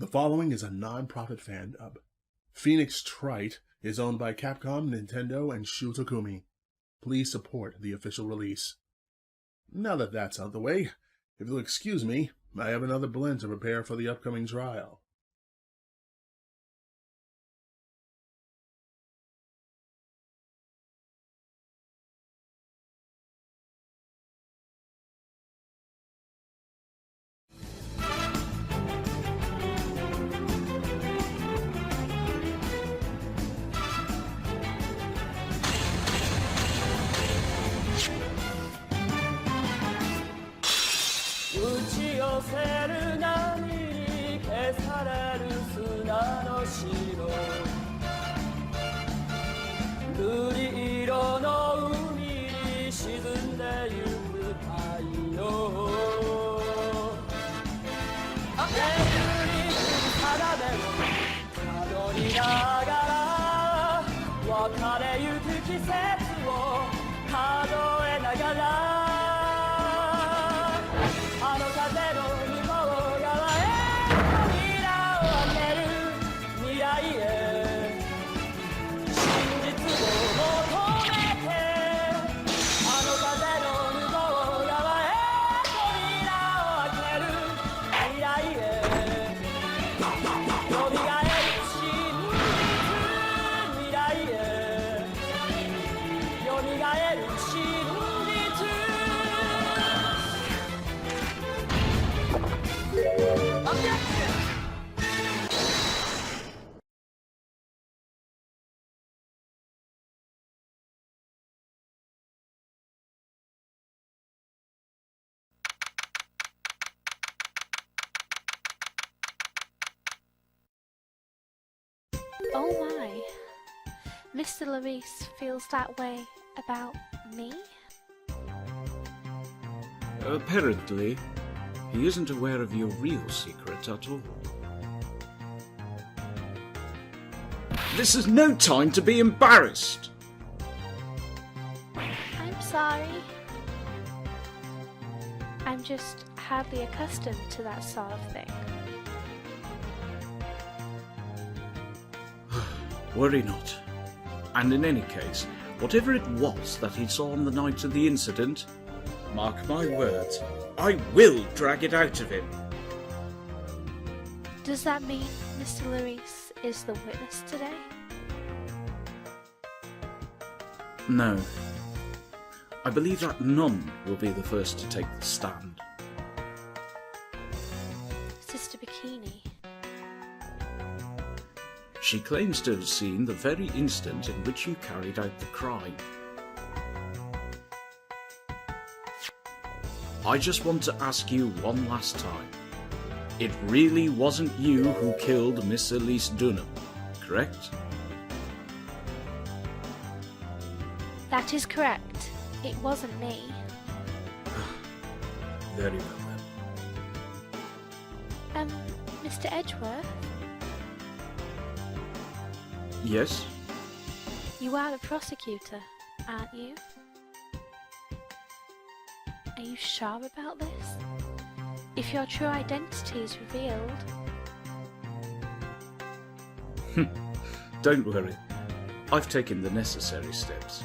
The following is a non-profit fandub. Phoenix Trite is owned by Capcom, Nintendo, and Shu Takumi. Please support the official release. Now that that's out of the way, if you'll excuse me, I have another blend to prepare for the upcoming trial. Oh my, Mr. Larice feels that way about me? Apparently, he isn't aware of your real secret at all. This is no time to be embarrassed! I'm sorry. I'm just hardly accustomed to that sort of thing. Worry not. And in any case, whatever it was that he saw on the night of the incident, mark my words, I will drag it out of him. Does that mean Mr. Larice is the witness today? No. I believe that none will be the first to take the stand. Sister Bikini. She claims to have seen the very instant in which you carried out the crime. I just want to ask you one last time. It really wasn't you who killed Miss Elise Dunham, correct? That is correct. It wasn't me. Very well then. Mr. Edgeworth? Yes? You are the prosecutor, aren't you? Are you sure about this? If your true identity is revealed... Don't worry. I've taken the necessary steps.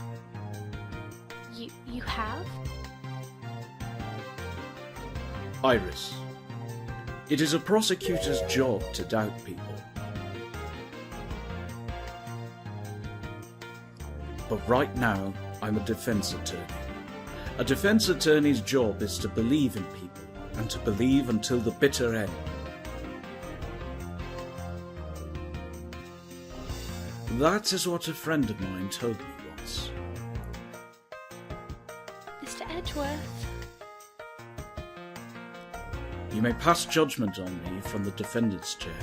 You have? Iris, it is a prosecutor's job to doubt people. But right now, I'm a defense attorney. A defense attorney's job is to believe in people, and to believe until the bitter end. That is what a friend of mine told me once. Mr. Edgeworth? You may pass judgment on me from the defendant's chair.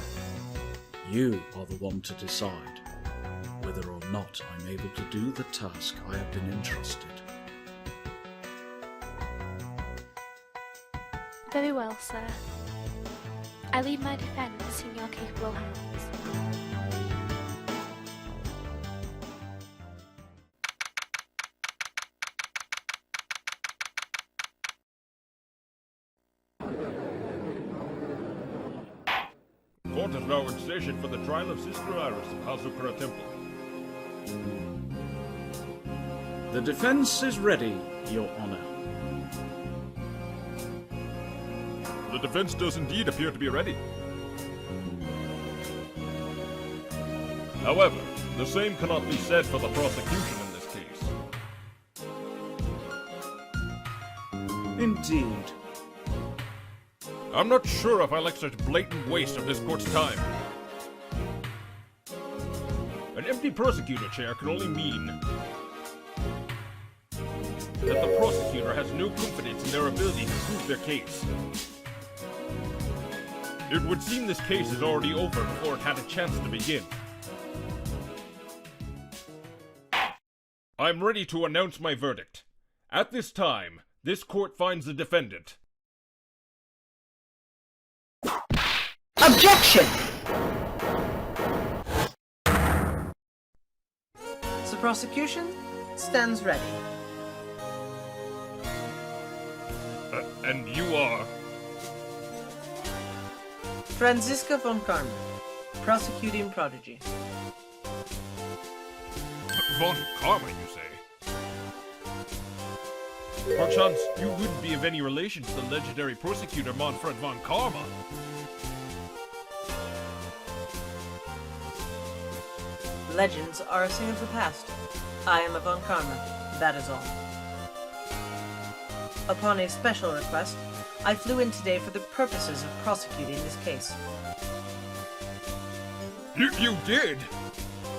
You are the one to decide whether or not I'm able to do the task I have been entrusted. Very well, sir. I leave my defence in your capable hands. court is now in session for the trial of Sister Iris of Hazukura Temple. The defense is ready, Your Honor. The defense does indeed appear to be ready. However, the same cannot be said for the prosecution in this case. Indeed. I'm not sure if I like such blatant waste of this court's time. An empty prosecutor chair can only mean that the prosecutor has no confidence in their ability to prove their case. It would seem this case is already over before it had a chance to begin. I'm ready to announce my verdict. At this time, this court finds the defendant. Objection! The prosecution stands ready. And you are? Franziska von Karma, prosecuting prodigy. Von Karma, you say? Perchance you wouldn't be of any relation to the legendary prosecutor Manfred von Karma? Legends are a thing of the past. I am a von Karma, that is all. Upon a special request, I flew in today for the purposes of prosecuting this case. You did?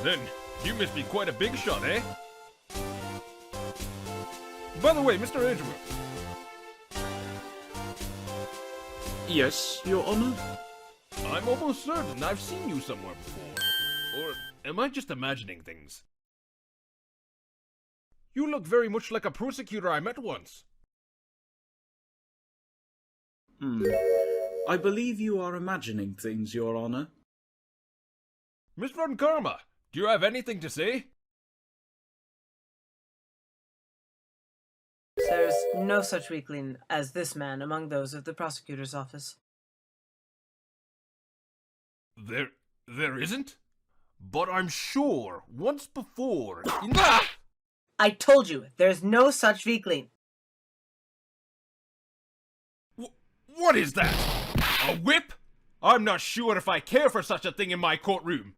Then you must be quite a big shot, eh? By the way, Mr. Edgeworth. Yes, Your Honor? I'm almost certain I've seen you somewhere before. Or am I just imagining things? You look very much like a prosecutor I met once. I believe you are imagining things, Your Honor. Miss von Karma, do you have anything to say? There's no such weakling as this man among those of the prosecutor's office. There isn't? But I'm sure once before in I told you, there's no such weakling. What is that? A whip? I'm not sure if I care for such a thing in my courtroom.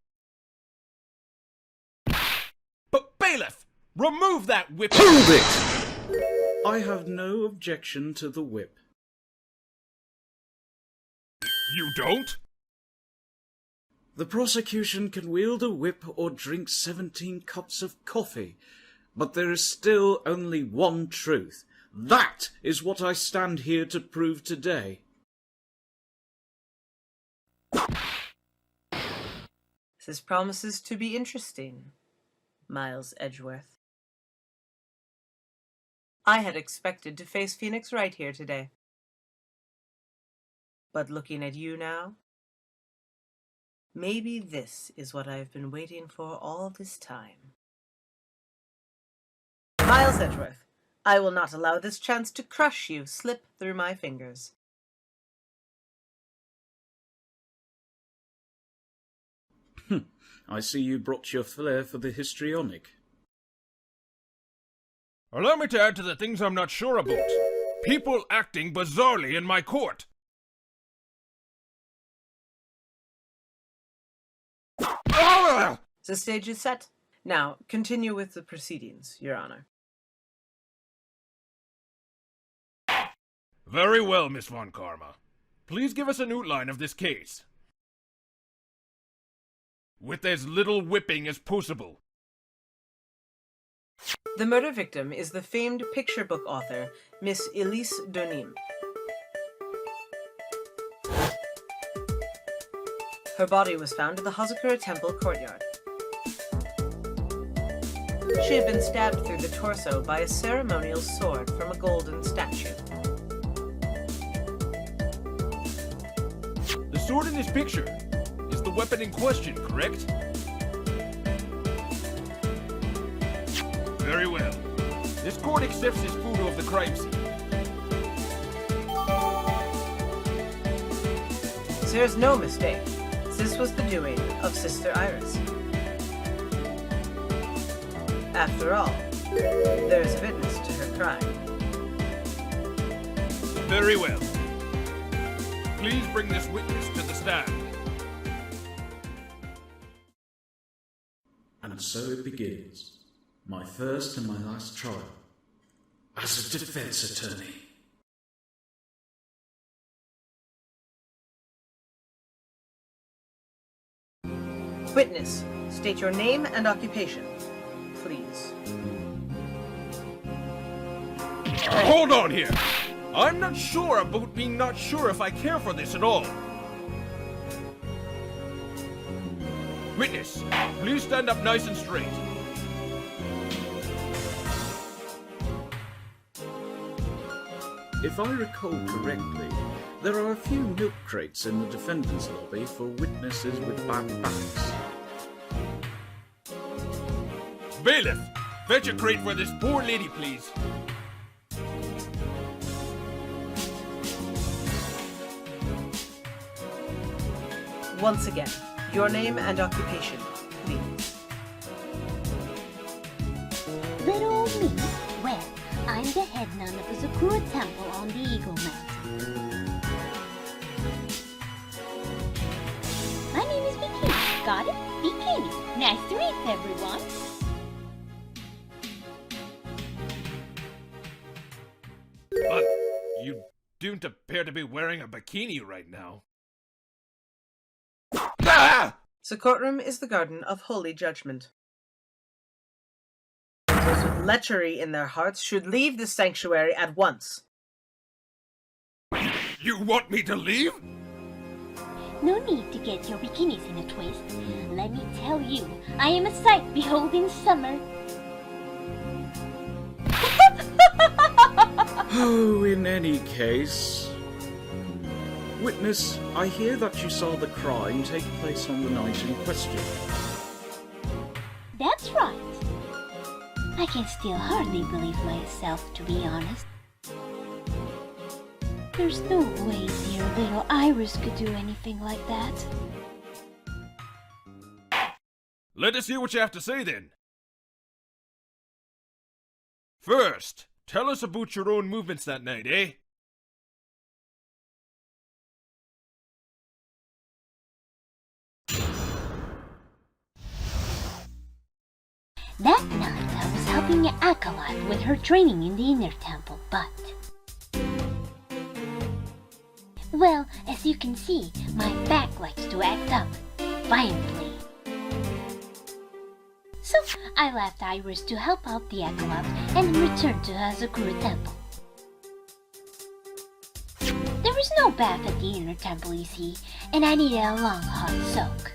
But bailiff, remove that whip! Prove it! I have no objection to the whip. You don't? The prosecution can wield a whip or drink 17 cups of coffee, but there is still only one truth. That is what I stand here to prove today. This promises to be interesting, Miles Edgeworth. I had expected to face Phoenix Wright here today. But looking at you now, maybe this is what I've been waiting for all this time. Miles Edgeworth, I will not allow this chance to crush you slip through my fingers. I see you brought your flair for the histrionic. Allow me to add to the things I'm not sure about. People acting bizarrely in my court. The stage is set. Now, continue with the proceedings, Your Honor. Very well, Miss von Karma. Please give us an outline of this case. With as little whipping as possible. The murder victim is the famed picture book author, Miss Elise Donim. Her body was found in the Hazukura Temple courtyard. She had been stabbed through the torso by a ceremonial sword from a golden statue. The sword in this picture is the weapon in question, correct? Very well. This court accepts this photo of the crime scene. There's no mistake. this was the doing of Sister Iris. After all, there is a witness to her crime. Very well. Please bring this witness to the stand. And so it begins, my first and my last trial, as a defense attorney. Witness, state your name and occupation, please. Hold on here! I'm not sure about being not sure if I care for this at all. Witness, please stand up nice and straight. If I recall correctly, there are a few milk crates in the defendant's lobby for witnesses with bad backs. Bailiff, fetch a crate for this poor lady, please. Once again, your name and occupation, please. Little old me? Well, I'm the head nun of the Sakura Temple on the Eagle Mountain. My name is Bikini. Got it? Bikini. Nice to meet everyone. But you don't appear to be wearing a bikini right now. Ah! The courtroom is the garden of holy judgment. Those with lechery in their hearts should leave this sanctuary at once. You want me to leave? No need to get your bikinis in a twist. Let me tell you, I am a sight beholding summer. Oh, in any case... Witness, I hear that you saw the crime take place on the night in question. That's right. I can still hardly believe myself, to be honest. There's no way dear little Iris could do anything like that. Let us hear what you have to say then. First, tell us about your own movements that night, eh? That night I was helping an acolyte with her training in the inner temple, but... Well, as you can see, my back likes to act up, violently. So I left Iris to help out the acolyte and returned to Hazakura Temple. There was no bath at the inner temple, you see, and I needed a long hot soak.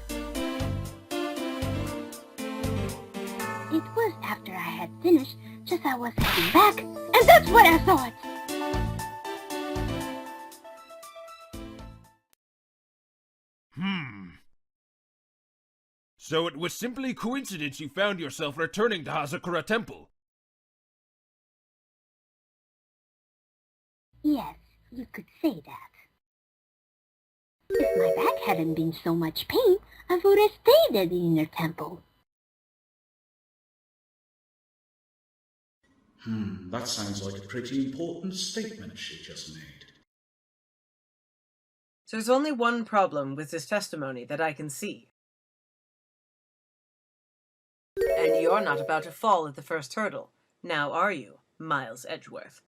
It was after I had finished, just I was heading back, and that's what I thought! So it was simply coincidence you found yourself returning to Hazakura Temple? Yes, you could say that. If my back hadn't been so much pain, I would have stayed at the inner temple. That sounds like a pretty important statement she just made. There's only one problem with this testimony that I can see. And you're not about to fall at the first hurdle, now are you, Miles Edgeworth?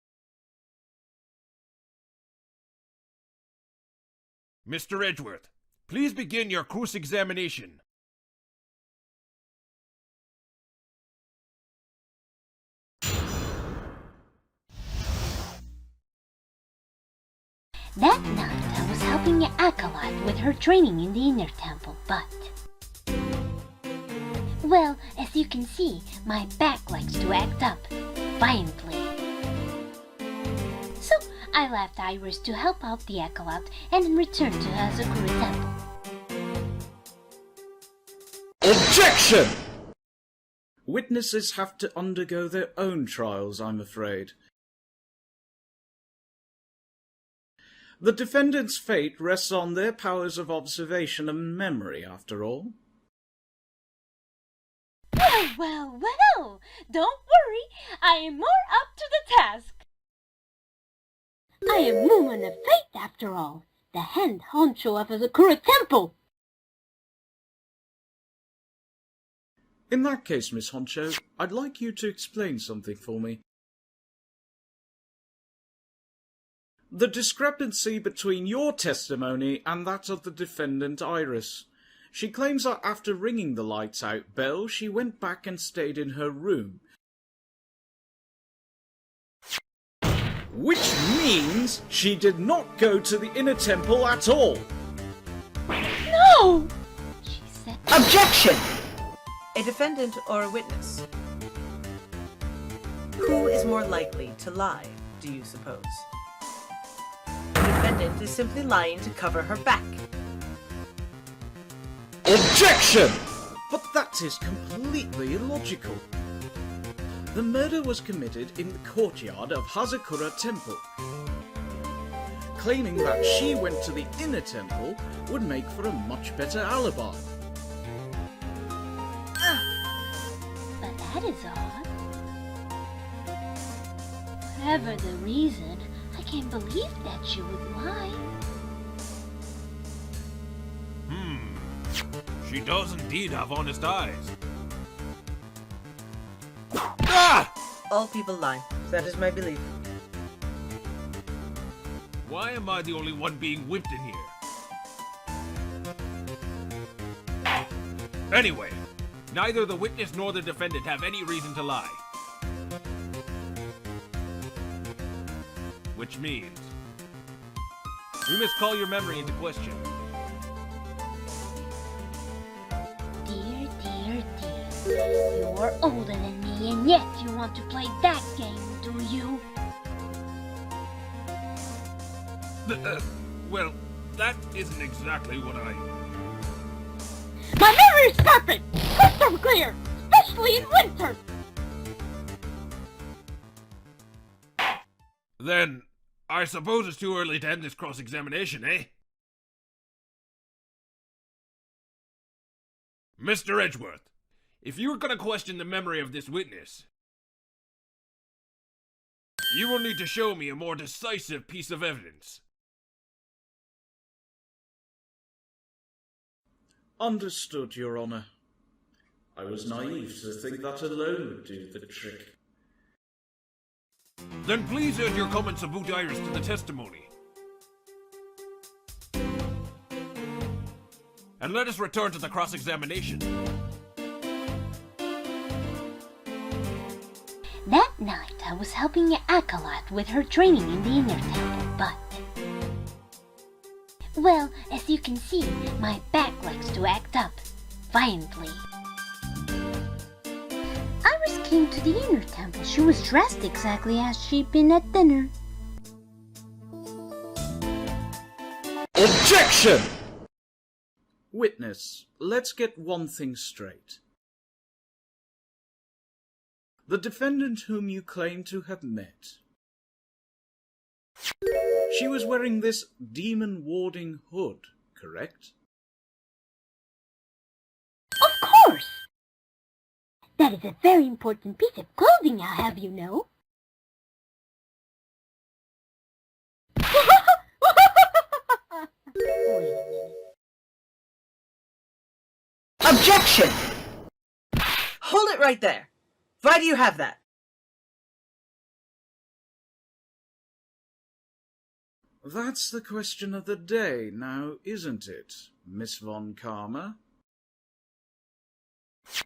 Mr. Edgeworth, please begin your cross-examination. That night I was helping an acolyte with her training in the inner temple, but... Well, as you can see, my back likes to act up, violently. So I left Iris to help out the acolyte and returned to Hazakura Temple. Objection! Witnesses have to undergo their own trials, I'm afraid. The defendant's fate rests on their powers of observation and memory, after all. Well, well, well! Don't worry, I am more up to the task. I am woman of faith, after all. The head honcho of Azakura Temple. In that case, Miss Honcho, I'd like you to explain something for me. The discrepancy between your testimony and that of the defendant Iris. She claims that after ringing the lights out bell, she went back and stayed in her room. Which means she did not go to the inner temple at all. No! She said... Objection! A defendant or a witness? Who is more likely to lie, do you suppose? The defendant is simply lying to cover her back. Objection! But that is completely illogical. The murder was committed in the courtyard of Hazakura Temple. Claiming that she went to the inner temple would make for a much better alibi. But that is odd. Whatever the reason, I can't believe that she would lie. She does indeed have honest eyes. Ah! All people lie. That is my belief. Why am I the only one being whipped in here? Anyway, neither the witness nor the defendant have any reason to lie. Which means we must call your memory into question. Dear, dear, dear. You're older than me, and yet you want to play that game, do you? Well, that isn't exactly what I... My memory is perfect! Crystal clear! Especially in winter! Then, I suppose it's too early to end this cross-examination, eh? Mr. Edgeworth, if you were going to question the memory of this witness, you will need to show me a more decisive piece of evidence. Understood, Your Honour. I was naive to think that alone would do the trick. Then please add your comments about Iris to the testimony. And let us return to the cross-examination. That night, I was helping an acolyte with her training in the inner temple, but... Well, as you can see, my back likes to act up, violently. Iris came to the inner temple. She was dressed exactly as she'd been at dinner. Objection! Witness, let's get one thing straight. The defendant whom you claim to have met. She was wearing this demon-warding hood, correct? Of course! That is a very important piece of clothing, I'll have you know. Wait a minute. Objection! Hold it right there. Why do you have that? That's the question of the day now, isn't it, Miss Von Karma?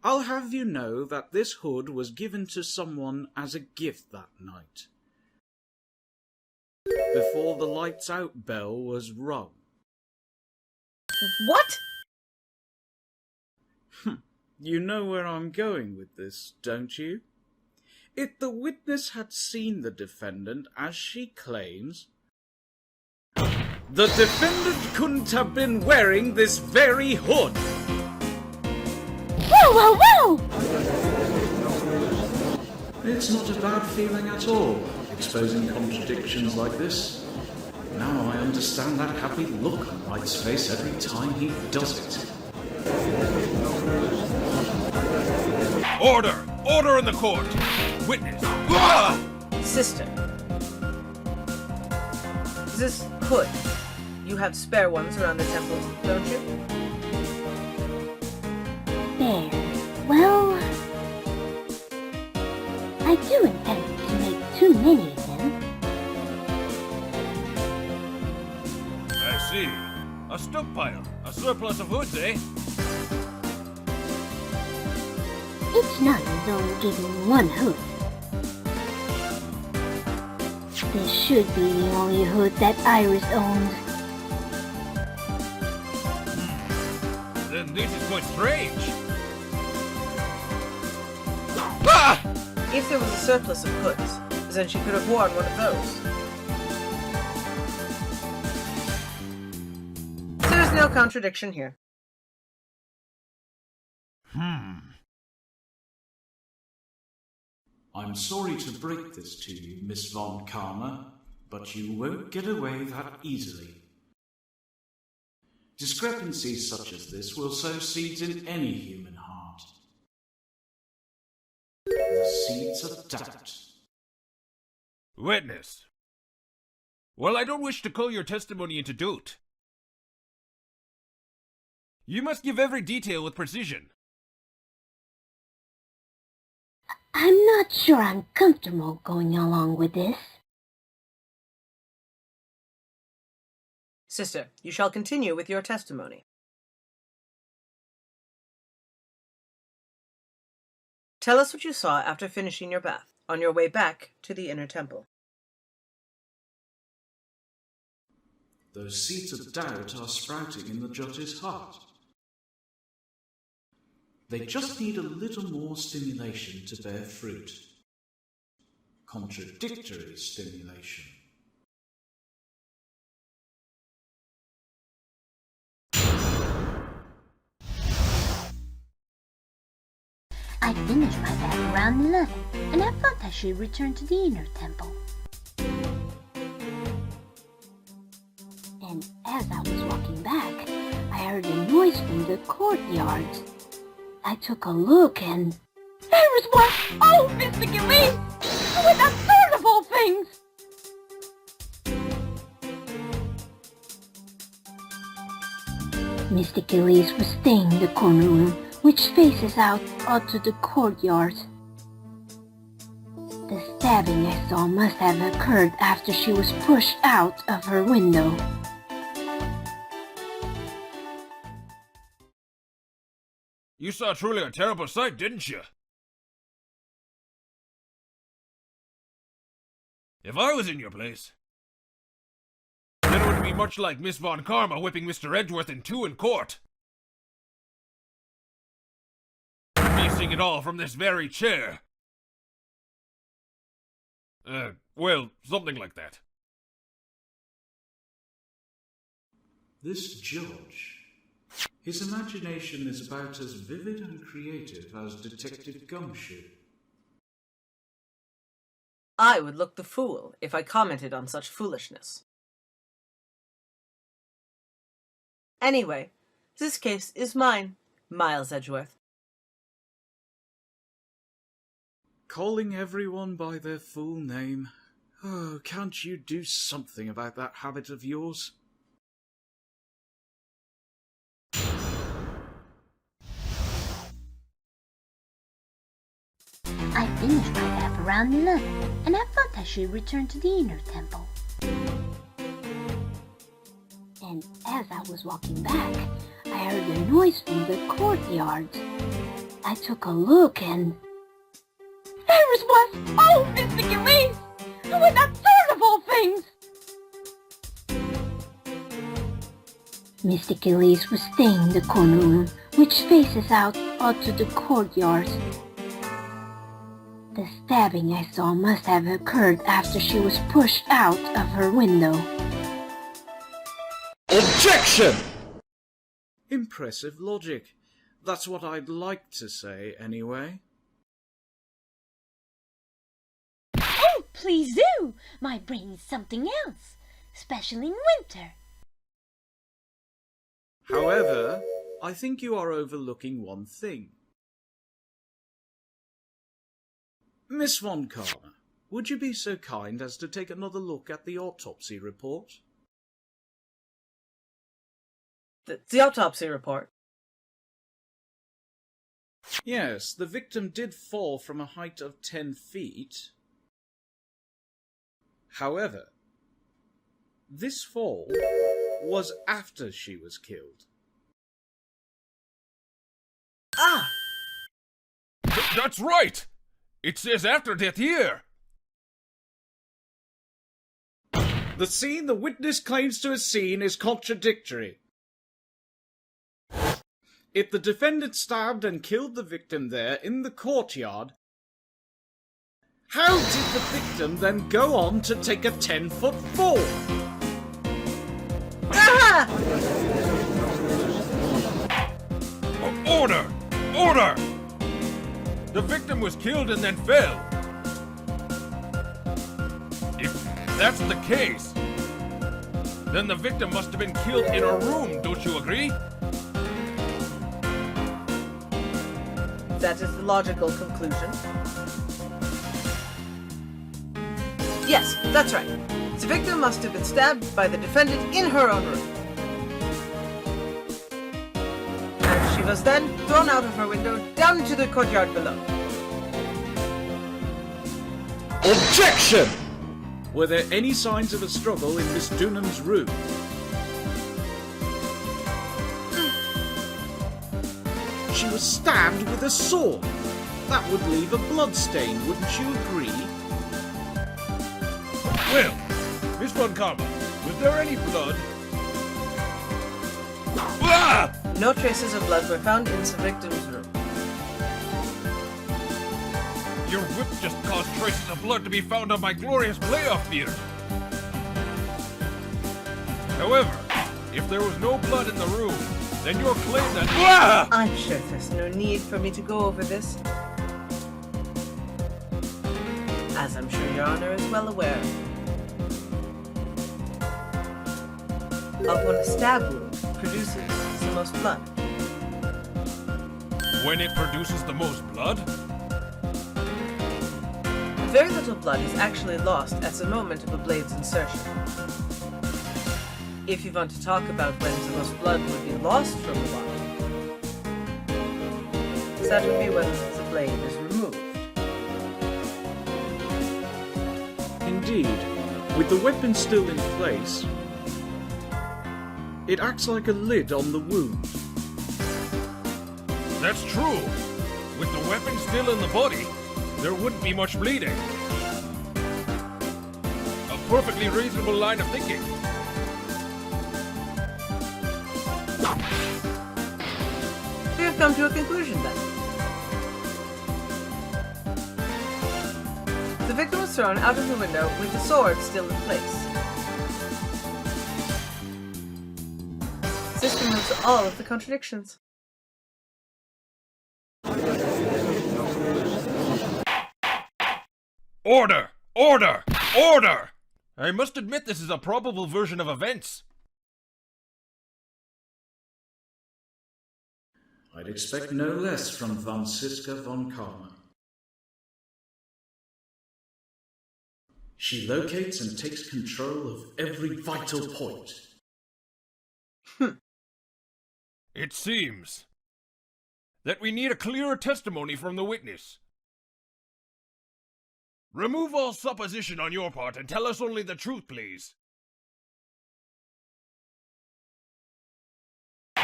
I'll have you know that this hood was given to someone as a gift that night, before the lights out bell was rung. What? You know where I'm going with this, don't you? If the witness had seen the defendant as she claims, the defendant couldn't have been wearing this very hood. Whoa, whoa, whoa! It's not a bad feeling at all, exposing contradictions like this. Now I understand that happy look on Wright's face every time he does it. Order! Order in the court! Witness! Ah! Sister. This hood. You have spare ones around the temple, don't you? There. Well, I do intend to make too many of them. I see. A stockpile. A surplus of hoods, eh? It's not as though we're giving one hood. This should be the only hood that Iris owned. Then this is quite strange. Ah! If there was a surplus of hoods, then she could have worn one of those. There's no contradiction here. I'm sorry to break this to you, Miss Von Karma, but you won't get away that easily. Discrepancies such as this will sow seeds in any human heart. The seeds of doubt. Witness. Well, I don't wish to call your testimony into doubt. You must give every detail with precision. I'm not sure I'm comfortable going along with this. Sister, you shall continue with your testimony. Tell us what you saw after finishing your bath, on your way back to the inner temple. Those seeds of doubt are sprouting in the judge's heart. They just need a little more stimulation to bear fruit. Contradictory stimulation. I finished my bath around 11, and I thought I should return to the inner temple. And as I was walking back, I heard a noise from the courtyard. I took a look and... There was one! Oh, Mr. Gilly! With that sort of all things! Mr. Gillies was staying in the corner room, which faces out onto the courtyard. The stabbing I saw must have occurred after she was pushed out of her window. You saw truly a terrible sight, didn't you? If I was in your place, then it would be much like Miss Von Karma whipping Mr. Edgeworth in two in court. Piecing it all from this very chair. Well, something like that. This judge, his imagination is about as vivid and creative as Detective Gumshoe. I would look the fool if I commented on such foolishness. Anyway, this case is mine, Miles Edgeworth. Calling everyone by their full name. Oh, can't you do something about that habit of yours? I finished my bath around 11, and I thought I should return to the inner temple. And as I was walking back, I heard a noise from the courtyard. I took a look and... There was one! Oh, Mr. Gillies! With that sort of all things! Mr. Gillies was staying in the corner room, which faces out onto the courtyard. The stabbing I saw must have occurred after she was pushed out of her window. Objection! Impressive logic. That's what I'd like to say, anyway. Oh, please do! My brain is something else. especially in winter. However, I think you are overlooking one thing. Miss Von Karma, would you be so kind as to take another look at the autopsy report? The autopsy report. Yes, the victim did fall from a height of 10 feet. However, this fall was after she was killed. Ah! That's right! It says after death here! The scene the witness claims to have seen is contradictory. If the defendant stabbed and killed the victim there in the courtyard, how did the victim then go on to take a 10-foot fall? Ah! Order! Order! The victim was killed and then fell. If that's the case, then the victim must have been killed in a room, don't you agree? That is the logical conclusion. Yes, that's right. The victim must have been stabbed by the defendant in her own room. And she was then thrown out of her window down into the courtyard below. Objection! Were there any signs of a struggle in Miss Dunham's room? She was stabbed with a sword. That would leave a blood stain, wouldn't you agree? Well, Miss Von Karma, was there any blood? Ah! No traces of blood were found in the victim's room. Your whip just caused traces of blood to be found on my glorious playoff theater. However, if there was no blood in the room, then your claim that... Ah! I'm sure there's no need for me to go over this, as I'm sure Your Honor is well aware of when a stab wound produces the most blood. When it produces the most blood? Very little blood is actually lost at the moment of a blade's insertion. If you want to talk about when the most blood would be lost from the body, that would be when the blade is removed. Indeed, with the weapon still in place, it acts like a lid on the wound. That's true. With the weapon still in the body, there wouldn't be much bleeding. A perfectly reasonable line of thinking. We have come to a conclusion then. The victim was thrown out of the window with the sword still in place. This removes all of the contradictions. Order! Order! Order! I must admit this is a probable version of events. I'd expect no less from Franziska von Karma. She locates and takes control of every vital point. It seems that we need a clearer testimony from the witness. Remove all supposition on your part and tell us only the truth, please.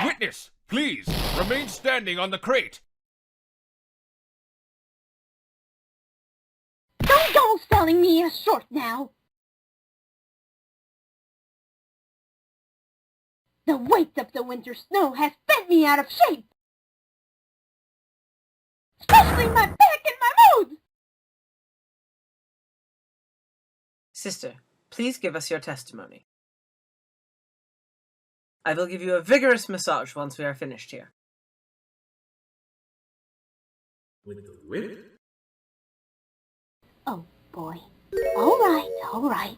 Witness, please, remain standing on the crate. Don't go selling me a short now. The weight of the winter snow has bent me out of shape. Especially my back and my mood. Sister, please give us your testimony. I will give you a vigorous massage once we are finished here. With the whip? Oh, boy. All right, all right.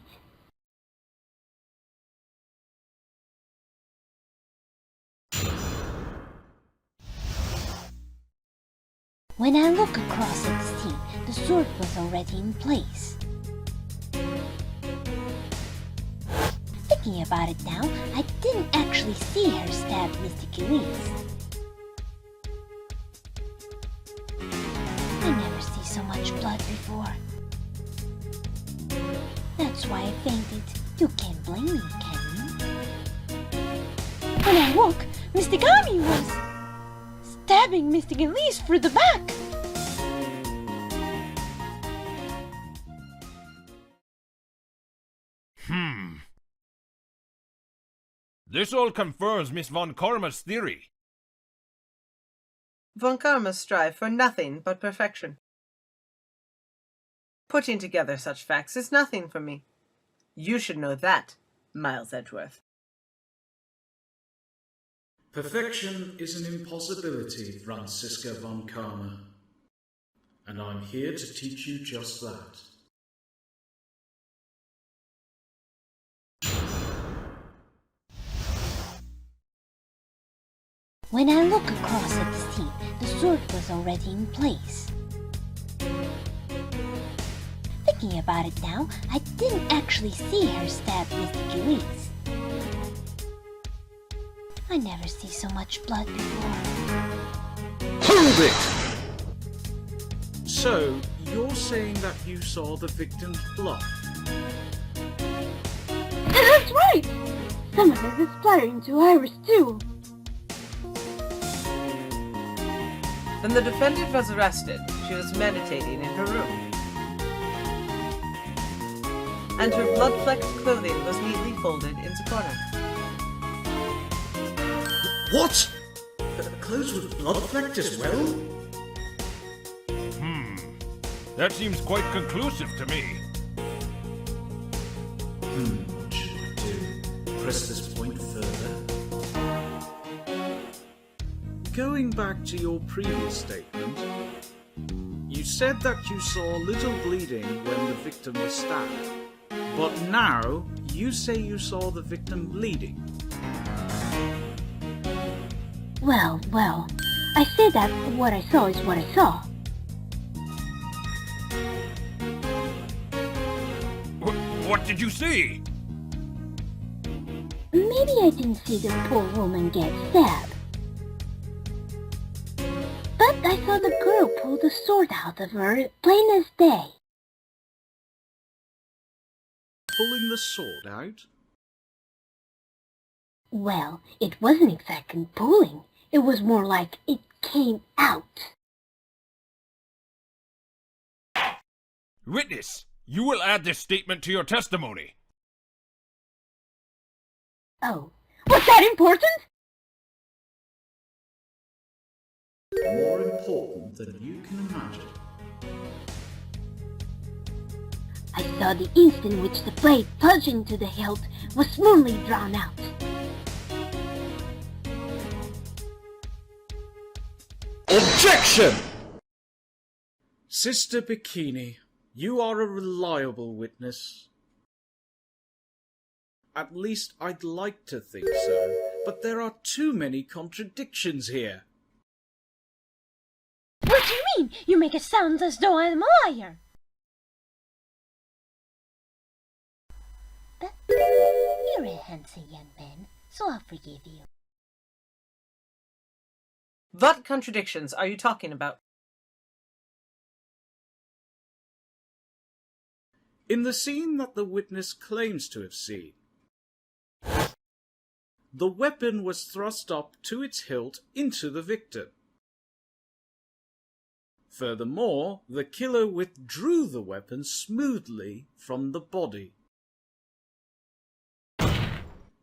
When I look across at the scene, the sword was already in place. Thinking about it now, I didn't actually see her stab Mr. Elise. I never see so much blood before. That's why I fainted. You can't blame me, can you? When I woke, Mr. Gami was stabbing Mr. Elise through the back. This all confirms Miss Von Karma's theory. Von Karmas strive for nothing but perfection. Putting together such facts is nothing for me. You should know that, Miles Edgeworth. Perfection is an impossibility, Franziska von Karma. And I'm here to teach you just that. When I look across at the scene, the sword was already in place. Thinking about it now, I didn't actually see her stab Mr. Elise. I never see so much blood before. Hold it! So, you're saying that you saw the victim's blood? That's right! Some of it is splattering to Iris too. When the defendant was arrested, she was meditating in her room. And her blood-flecked clothing was neatly folded in the corner. What? The clothes were blood-flecked as well? That seems quite conclusive to me. What should I do? Press this point further? Going back to your previous statement, you said that you saw little bleeding when the victim was stabbed. But now, you say you saw the victim bleeding. Well, I say that what I saw is what I saw. What did you see? Maybe I didn't see the poor woman get stabbed. But I saw the girl pull the sword out of her, plain as day. Pulling the sword out? Well, it wasn't exactly pulling. It was more like it came out. Witness, you will add this statement to your testimony. Oh, was that important? More important than you can imagine. I saw the instant which the blade plunged into the hilt was smoothly drawn out. Objection! Sister Bikini, you are a reliable witness. At least I'd like to think so, but there are too many contradictions here. What do you mean? You make it sound as though I'm a liar. But you're a handsome young man, so I'll forgive you. What contradictions are you talking about? In the scene that the witness claims to have seen, the weapon was thrust up to its hilt into the victim. Furthermore, the killer withdrew the weapon smoothly from the body.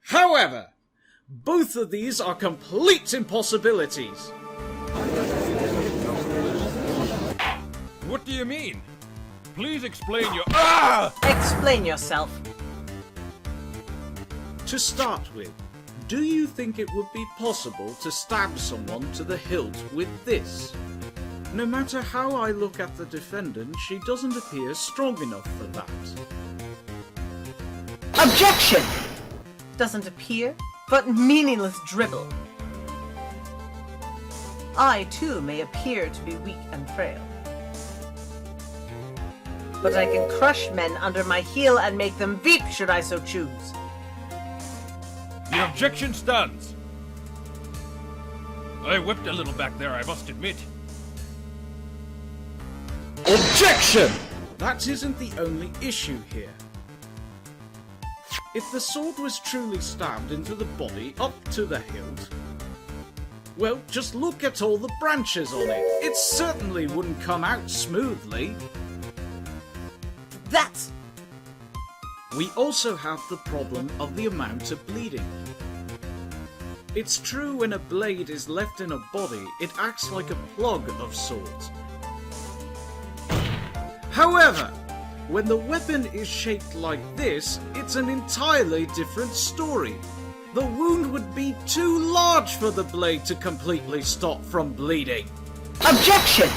However, both of these are complete impossibilities. What do you mean? Please explain your... Explain yourself. To start with, do you think it would be possible to stab someone to the hilt with this? No matter how I look at the defendant, she doesn't appear strong enough for that. Objection! Doesn't appear, but meaningless dribble. I, too, may appear to be weak and frail. But I can crush men under my heel and make them weep should I so choose. The objection stands. I whipped a little back there, I must admit. Objection! That isn't the only issue here. If the sword was truly stabbed into the body up to the hilt, well, just look at all the branches on it. It certainly wouldn't come out smoothly. That's... We also have the problem of the amount of bleeding. It's true when a blade is left in a body, it acts like a plug of sorts. However, when the weapon is shaped like this, it's an entirely different story. The wound would be too large for the blade to completely stop from bleeding. Objection!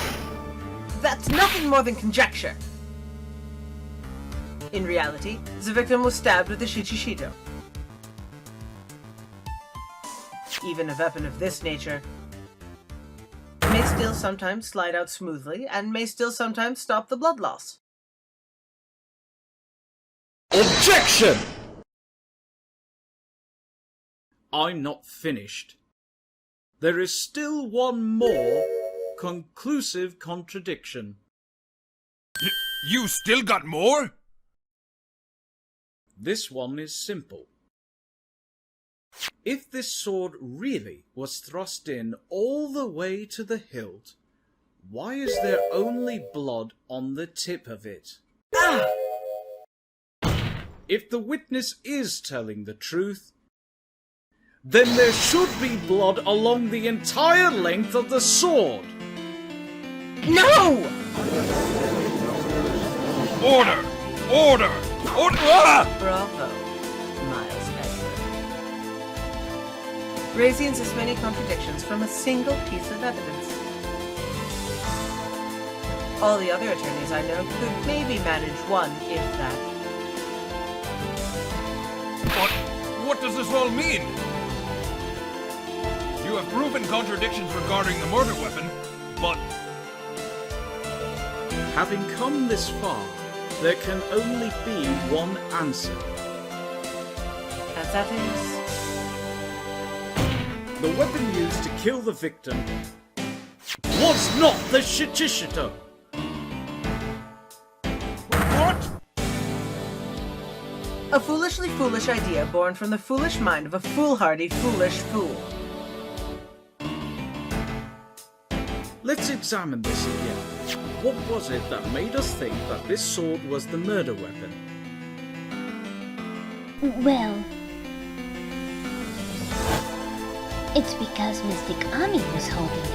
That's nothing more than conjecture. In reality, the victim was stabbed with a shichishito. Even a weapon of this nature may still sometimes slide out smoothly and may still sometimes stop the blood loss. Objection! I'm not finished. There is still one more conclusive contradiction. You still got more? This one is simple. If this sword really was thrust in all the way to the hilt, why is there only blood on the tip of it? Ah! If the witness is telling the truth, then there should be blood along the entire length of the sword. No! Order! Order! Order! Ah! Bravo, Miles Edward. Raising this many contradictions from a single piece of evidence. All the other attorneys I know could maybe manage one, if that. What does this all mean? You have proven contradictions regarding the murder weapon, but... Having come this far, there can only be one answer. And that is... The weapon used to kill the victim was not the shichishito. What? A foolishly foolish idea born from the foolish mind of a foolhardy, foolish fool. Let's examine this again. What was it that made us think that this sword was the murder weapon? Well, it's because Mystic Ami was holding it.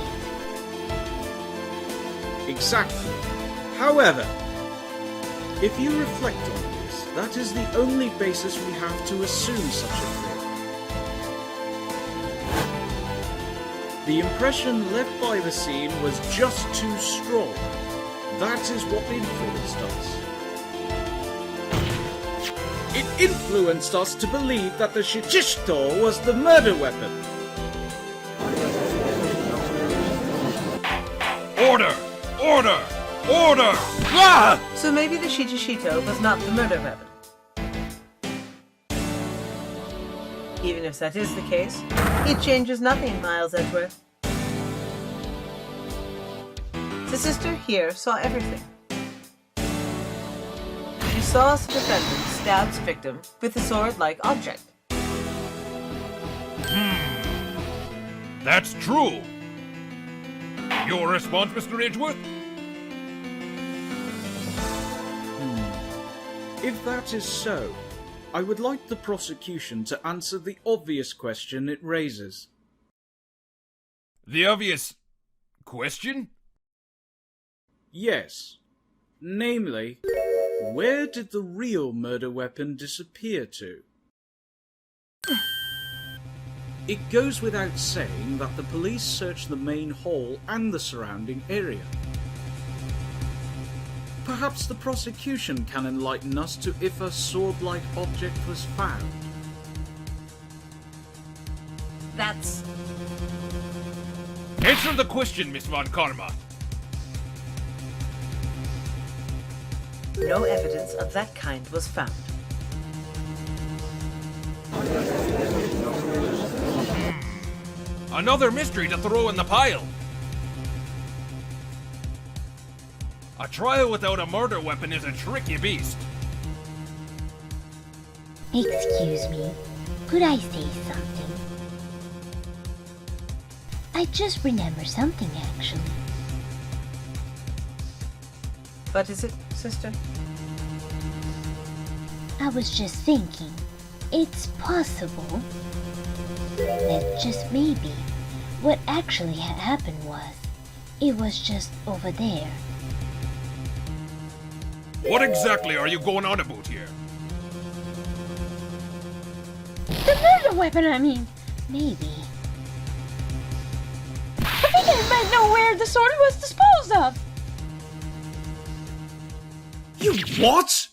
Exactly. However, if you reflect on this, that is the only basis we have to assume such a thing. The impression left by the scene was just too strong. That is what influenced us. It influenced us to believe that the shichishito was the murder weapon. Order! Order! Order! Ah! So maybe the shichishito was not the murder weapon. Even if that is the case, it changes nothing, Miles Edgeworth. The sister here saw everything. She saw the defendant stab the victim with a sword-like object. That's true. Your response, Mr. Edgeworth? If that is so, I would like the prosecution to answer the obvious question it raises. The obvious... question? Yes. Namely, where did the real murder weapon disappear to? It goes without saying that the police searched the main hall and the surrounding area. Perhaps the prosecution can enlighten us to if a sword-like object was found. Answer the question, Miss Von Karma. No evidence of that kind was found. Another mystery to throw in the pile. A trial without a murder weapon is a tricky beast. Excuse me, could I say something? I just remembered something, actually. What is it, sister? I was just thinking, it's possible that just maybe what actually had happened was, it was just over there. What exactly are you going on about here? The murder weapon, I mean. Maybe. But they didn't even know where the sword was disposed of. You what?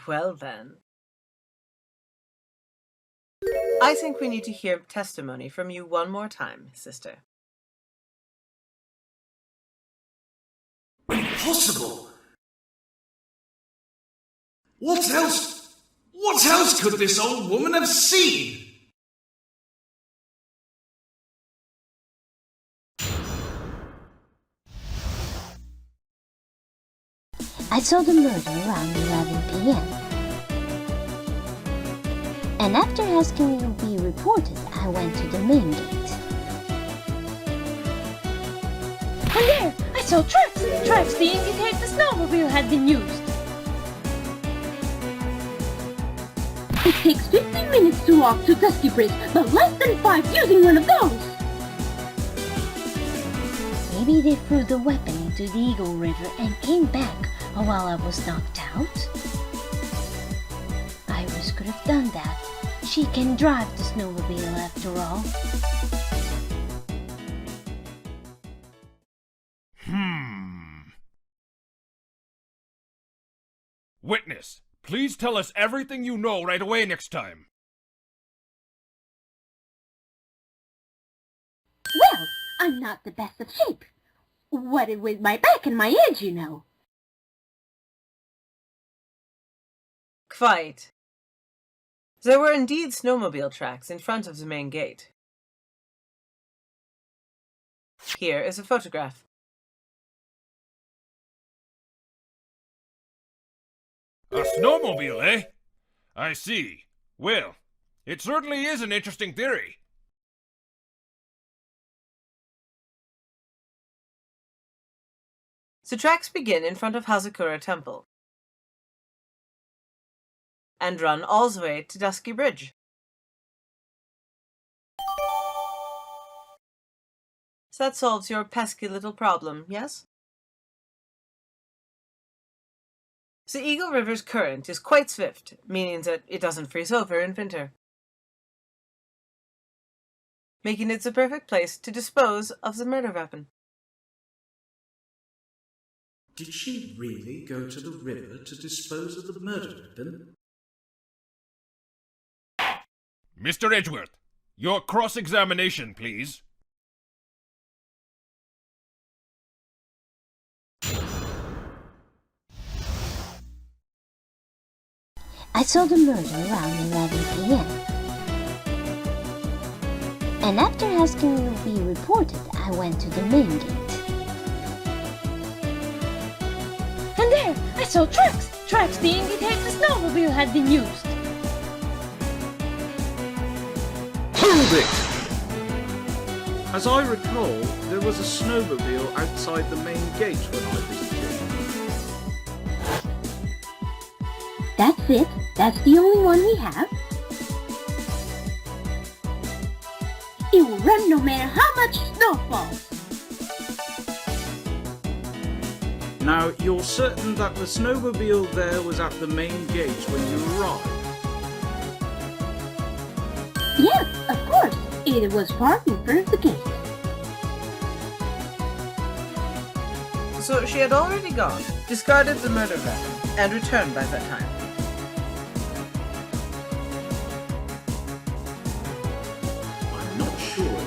Well then. I think we need to hear testimony from you one more time, sister. Impossible! What else could this old woman have seen? I saw the murder around 11 p.m. And after asking to be reported, I went to the main gate. And there, I saw tracks. Tracks to indicate the snowmobile had been used. It takes 15 minutes to walk to Dusky Bridge, but less than 5 using one of those! Maybe they threw the weapon into the Eagle River and came back while I was knocked out? Iris could have done that. She can drive the snowmobile after all. Witness, please tell us everything you know right away next time. Well, I'm not the best of shape. What with my back and my edge, you know. Quite. There were indeed snowmobile tracks in front of the main gate. Here is a photograph. A snowmobile, eh? I see. Well, it certainly is an interesting theory. The tracks begin in front of Hazakura Temple and run all the way to Dusky Bridge. So that solves your pesky little problem, yes? The Eagle River's current is quite swift, meaning that it doesn't freeze over in winter, making it the perfect place to dispose of the murder weapon. Did she really go to the river to dispose of the murder weapon? Mr. Edgeworth, your cross-examination, please. I saw the murder around 11 p.m. And after asking to be reported, I went to the main gate. And there, I saw tracks. Tracks to indicate the snowmobile had been used. Hold it! As I recall, there was a snowmobile outside the main gate when I visited. That's it? That's the only one we have? It will run no matter how much snow falls. Now, you're certain that the snowmobile there was at the main gate when you arrived? Yes, of course. It was parked in front of the gate. So she had already gone, discarded the murder weapon, and returned by that time. I'm not sure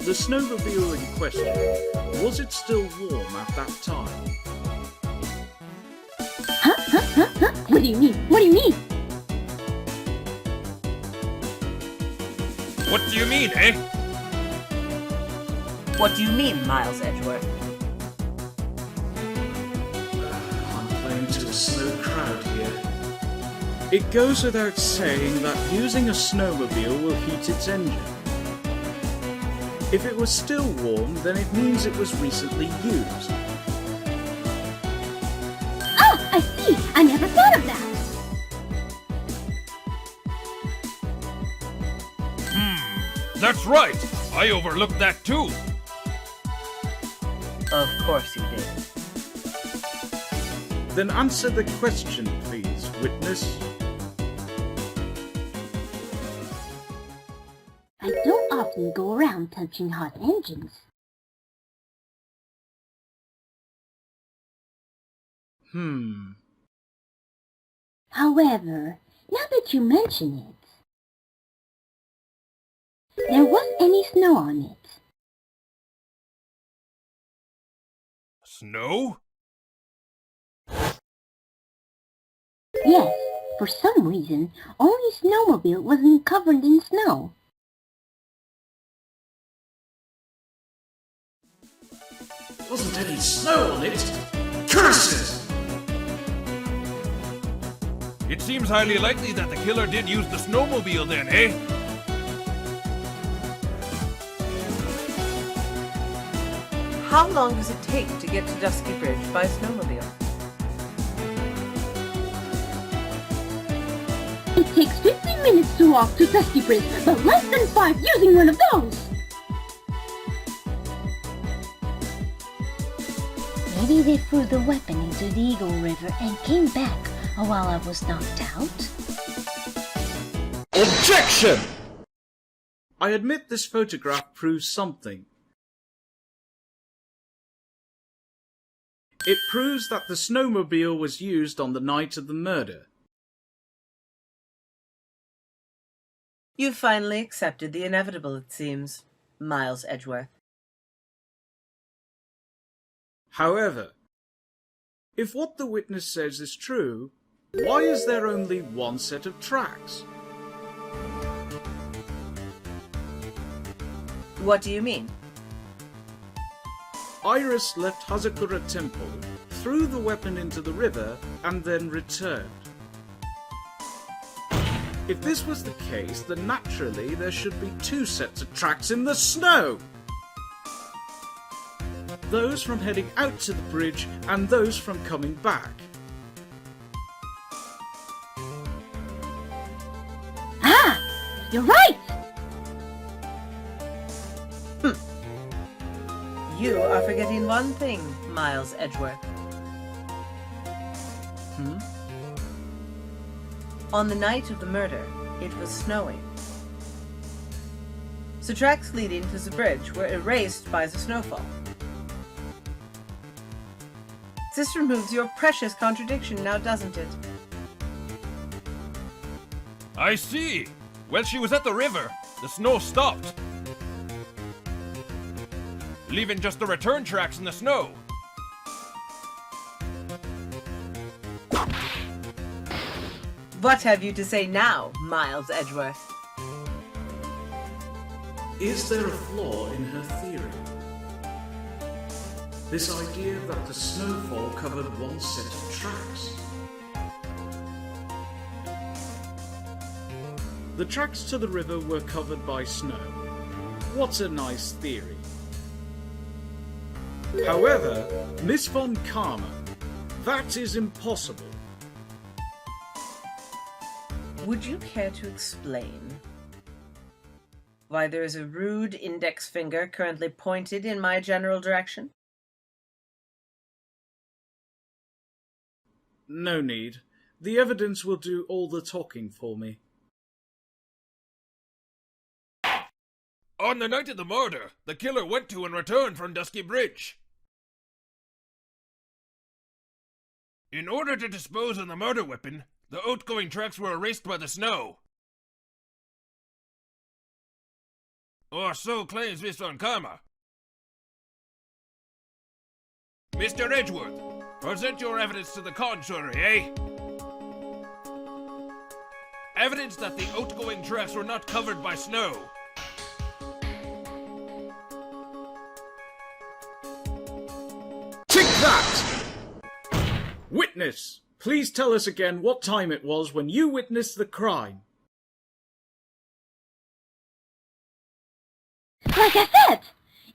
The snowmobile in question, was it still warm at that time? Huh? What do you mean? What do you mean? What do you mean, eh? What do you mean, Miles Edgeworth? I'm playing to a slow crowd here. It goes without saying that using a snowmobile will heat its engine. If it was still warm, then it means it was recently used. Oh, I see. I never thought of that. That's right! I overlooked that too! Of course you did. Then answer the question, please, witness. I don't often go around touching hot engines. However, now that you mention it, there wasn't any snow on it. Snow? Yes, for some reason, only snowmobile wasn't covered in snow. Wasn't any snow on it? Curses! It seems highly likely that the killer did use the snowmobile then, eh? How long does it take to get to Dusky Bridge by snowmobile? It takes 15 minutes to walk to Dusky Bridge, but less than 5 using one of those. Maybe they threw the weapon into the Eagle River and came back while I was knocked out? Objection! I admit this photograph proves something. It proves that the snowmobile was used on the night of the murder. You've finally accepted the inevitable, it seems, Miles Edgeworth. However, if what the witness says is true, why is there only one set of tracks? What do you mean? Iris left Hazakura Temple, threw the weapon into the river, and then returned. If this was the case, then naturally there should be 2 sets of tracks in the snow! Those from heading out to the bridge and those from coming back. Ah! You're right! You are forgetting one thing, Miles Edgeworth. On the night of the murder, it was snowing. So tracks leading to the bridge were erased by the snowfall. This removes your precious contradiction now, doesn't it? I see! Well, she was at the river. The snow stopped. Leaving just the return tracks in the snow. What have you to say now, Miles Edgeworth? Is there a flaw in her theory? This idea that the snowfall covered one set of tracks. The tracks to the river were covered by snow. What a nice theory. However, Miss Von Karma, that is impossible. Would you care to explain why there is a rude index finger currently pointed in my general direction? No need. The evidence will do all the talking for me. On the night of the murder, the killer went to and returned from Dusky Bridge. In order to dispose of the murder weapon, the outgoing tracks were erased by the snow. Or so claims Miss Von Karma. Mr. Edgeworth, present your evidence to the contrary, eh? Evidence that the outgoing tracks were not covered by snow. Take that! Witness, please tell us again what time it was when you witnessed the crime. Like I said,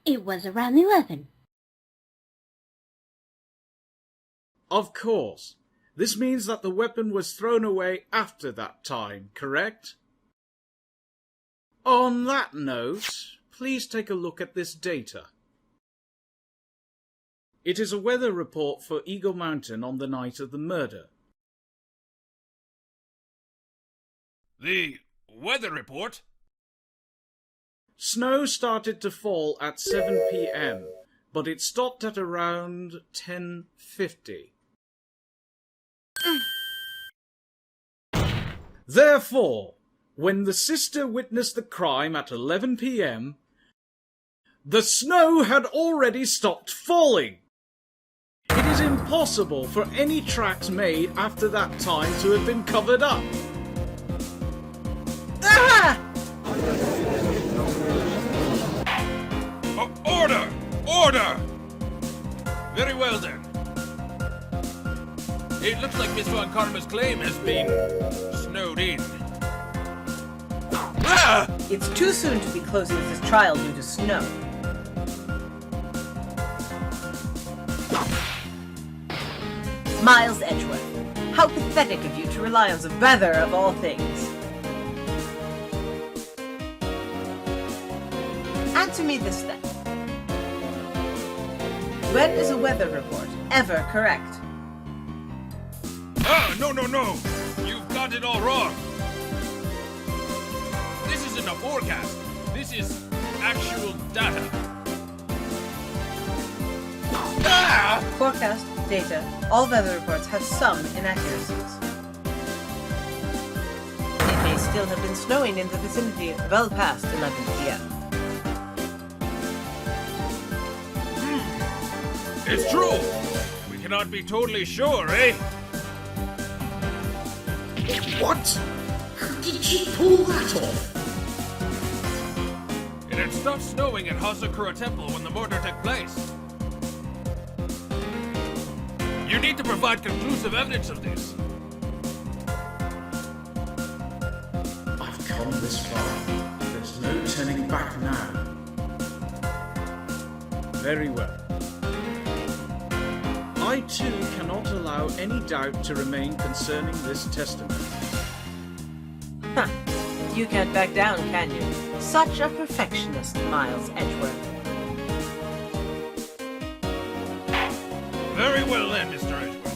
it was around 11. Of course. This means that the weapon was thrown away after that time, correct? On that note, please take a look at this data. It is a weather report for Eagle Mountain on the night of the murder. The weather report? Snow started to fall at 7 p.m, but it stopped at around 10:50. Therefore, when the sister witnessed the crime at 11 p.m, the snow had already stopped falling. It is impossible for any tracks made after that time to have been covered up. Ah! Order! Order! Very well then. It looks like Miss Von Karma's claim has been snowed in. Ah! It's too soon to be closing this trial due to snow. Miles Edgeworth, how pathetic of you to rely on the weather of all things. Answer me this then. When is a weather report ever correct? Ah, no. You've got it all wrong. This isn't a forecast. This is actual data. Ah! Forecast, data, all weather reports have some inaccuracies. It may still have been snowing in the vicinity well past 11 p.m. It's true. We cannot be totally sure, eh? What? How did she pull that off? It had stopped snowing at Hasakura Temple when the murder took place. You need to provide conclusive evidence of this. I've come this far. There's no turning back now. Very well. I too cannot allow any doubt to remain concerning this testimony. Huh. You can't back down, can you? Such a perfectionist, Miles Edgeworth. Very well then, Mr. Edgeworth.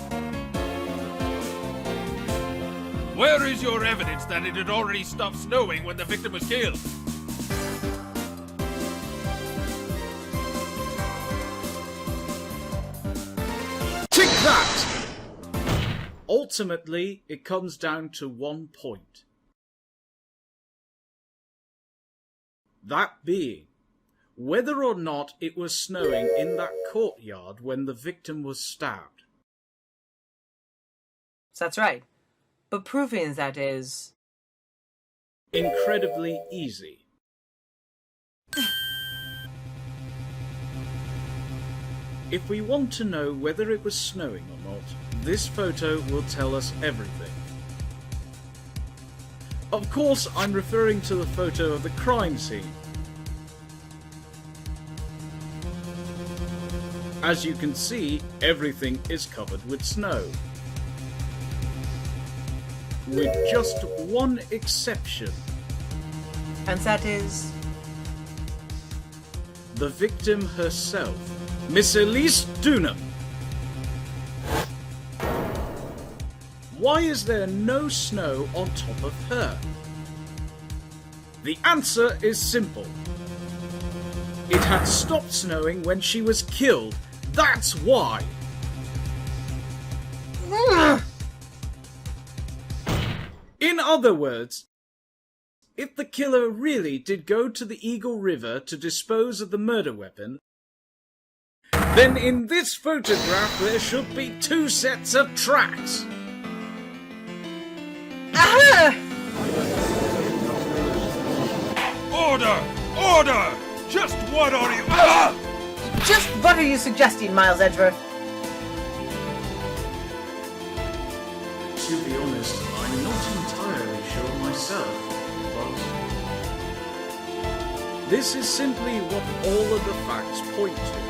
Where is your evidence that it had already stopped snowing when the victim was killed? Take that! Ultimately, it comes down to one point. That being, whether or not it was snowing in that courtyard when the victim was stabbed. That's right. But proving that is... incredibly easy. If we want to know whether it was snowing or not, this photo will tell us everything. Of course, I'm referring to the photo of the crime scene. As you can see, everything is covered with snow. With just one exception. And that is... the victim herself, Miss Elise Dunham. Why is there no snow on top of her? The answer is simple. It had stopped snowing when she was killed. That's why. In other words, if the killer really did go to the Eagle River to dispose of the murder weapon, then in this photograph there should be 2 sets of tracks. Ah! Order! Order! Just what are you... Ah! Just what are you suggesting, Miles Edgeworth? To be honest, I'm not entirely sure myself, but this is simply what all of the facts point to.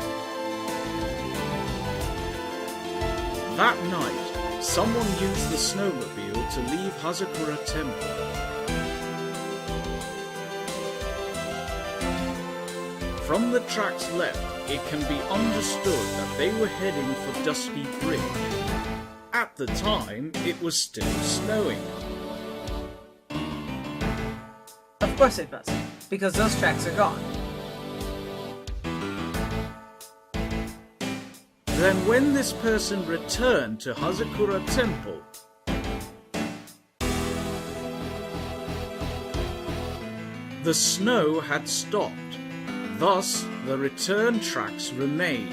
That night, someone used the snowmobile to leave Hazakura Temple. From the tracks left, it can be understood that they were heading for Dusky Bridge. At the time, it was still snowing. Of course it must, because those tracks are gone. Then when this person returned to Hazakura Temple, the snow had stopped. Thus, the return tracks remain.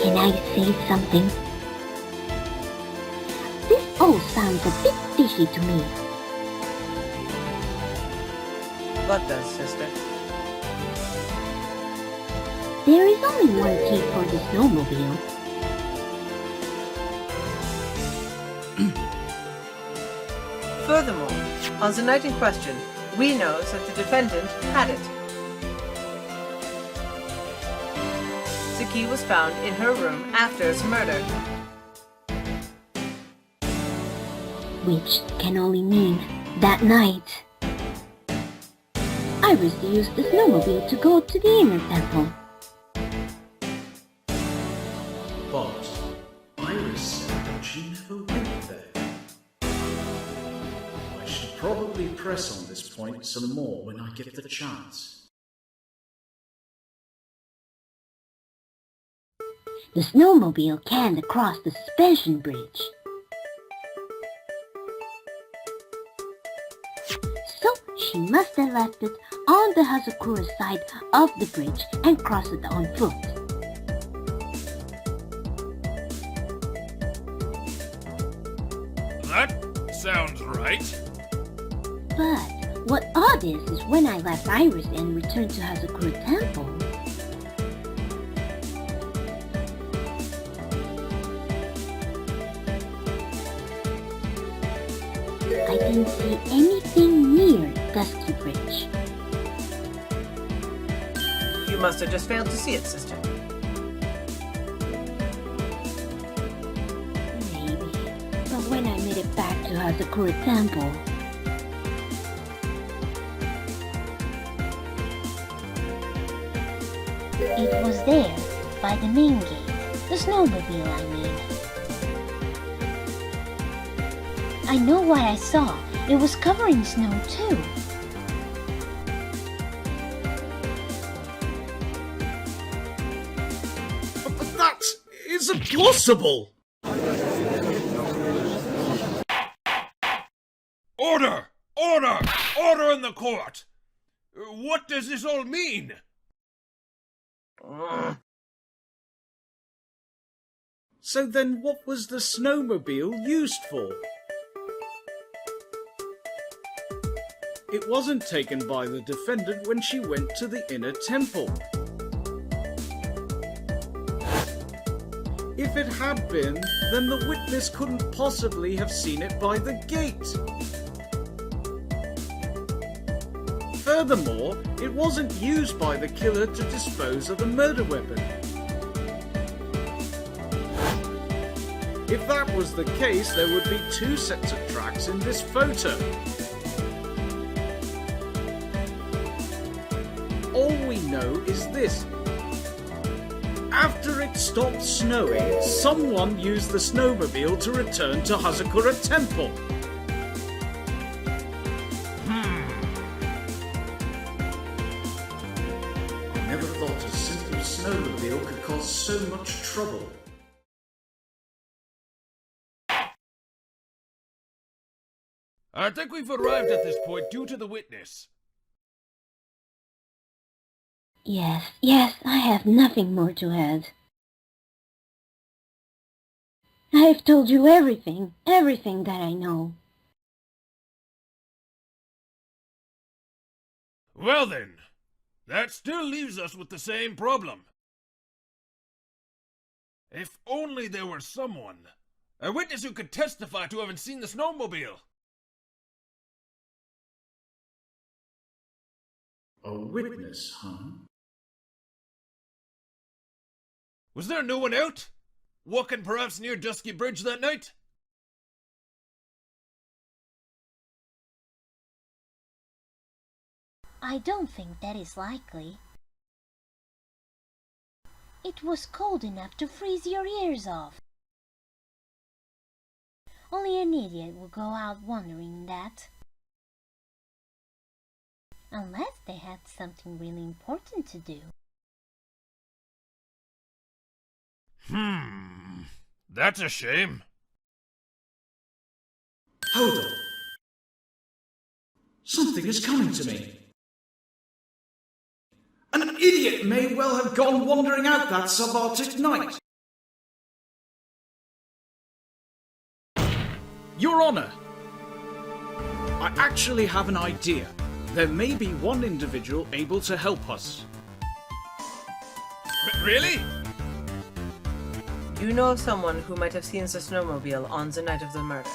Can I say something? This all sounds a bit fishy to me. What does, sister? There is only one key for the snowmobile. Furthermore, on the night in question, we know that the defendant had it. The key was found in her room after his murder. Which can only mean that night Iris used the snowmobile to go to the inner temple. But Iris said that she never went there. I should probably press on this point some more when I get the chance. The snowmobile can't cross the suspension bridge. So she must have left it on the Hazakura side of the bridge and crossed it on foot. That sounds right. But what odd is when I left Iris and returned to Hazakura Temple, I didn't see anything near Dusky Bridge. You must have just failed to see it, sister. Maybe. But when I made it back to Hazakura Temple, It was there, by the main gate. The snowmobile, I mean. I know what I saw. It was covering snow, too. But that is impossible! Order! Order! Order in the court! What does this all mean? So then what was the snowmobile used for? It wasn't taken by the defendant when she went to the inner temple. If it had been, then the witness couldn't possibly have seen it by the gate. Furthermore, it wasn't used by the killer to dispose of the murder weapon. If that was the case, there would be 2 sets of tracks in this photo. All we know is this. After it stopped snowing, someone used the snowmobile to return to Hazakura Temple. I never thought a simple snowmobile could cause so much trouble. I think we've arrived at this point due to the witness. Yes, I have nothing more to add. I have told you everything that I know. Well then, that still leaves us with the same problem. If only there were someone, a witness who could testify to having seen the snowmobile. A witness, huh? Was there no one out? Walking perhaps near Dusky Bridge that night? I don't think that is likely. It was cold enough to freeze your ears off. Only an idiot would go out wondering that. Unless they had something really important to do. That's a shame. Hold on. Something is coming to me. An idiot may well have gone wandering out that subarctic night. Your Honor, I actually have an idea. There may be one individual able to help us. Really? You know of someone who might have seen the snowmobile on the night of the murder?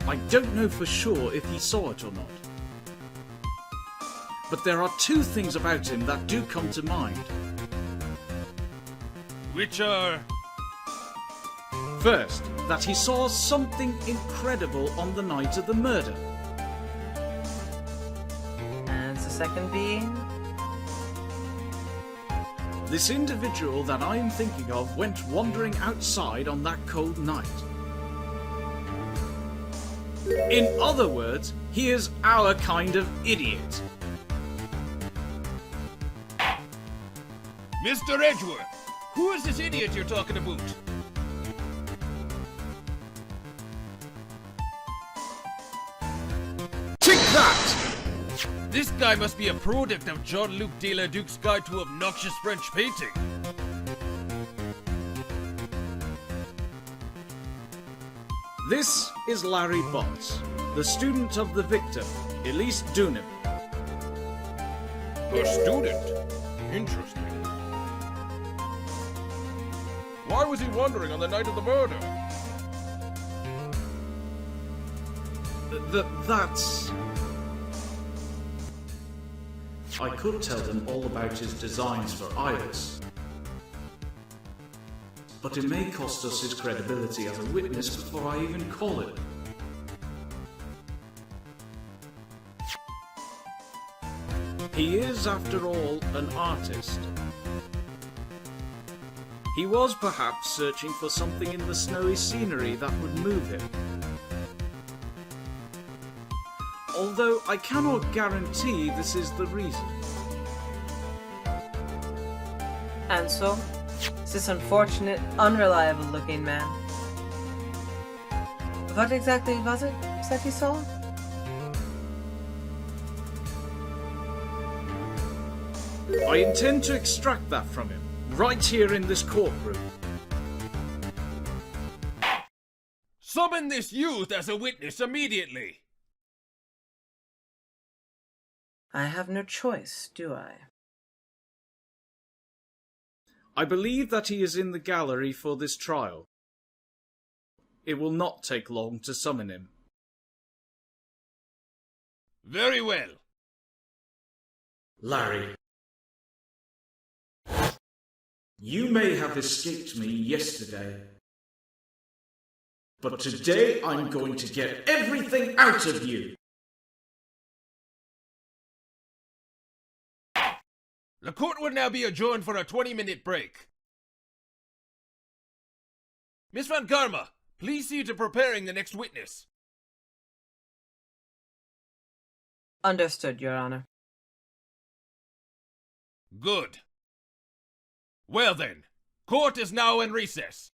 I don't know for sure if he saw it or not. But there are two things about him that do come to mind. Which are... First, that he saw something incredible on the night of the murder. And the second being? This individual that I am thinking of went wandering outside on that cold night. In other words, he is our kind of idiot. Mr. Edgeworth, who is this idiot you're talking about? Take that! This guy must be a product of Jean-Luc Deladuc's Guide to Obnoxious French Painting. This is Larry Botts, the student of the victim, Elise Dunham. A student? Interesting. Why was he wandering on the night of the murder? That's... I could tell them all about his designs for Iris. But it may cost us his credibility as a witness before I even call it. He is, after all, an artist. He was perhaps searching for something in the snowy scenery that would move him. Although I cannot guarantee this is the reason. And so, this unfortunate, unreliable looking man. What exactly was it that he saw? I intend to extract that from him, right here in this courtroom. Summon this youth as a witness immediately! I have no choice, do I? I believe that he is in the gallery for this trial. It will not take long to summon him. Very well. Larry. You may have escaped me yesterday, but today I'm going to get everything out of you! The court will now be adjourned for a 20-minute break. Miss Van Karma, please see to preparing the next witness. Understood, Your Honor. Good. Well then, court is now in recess.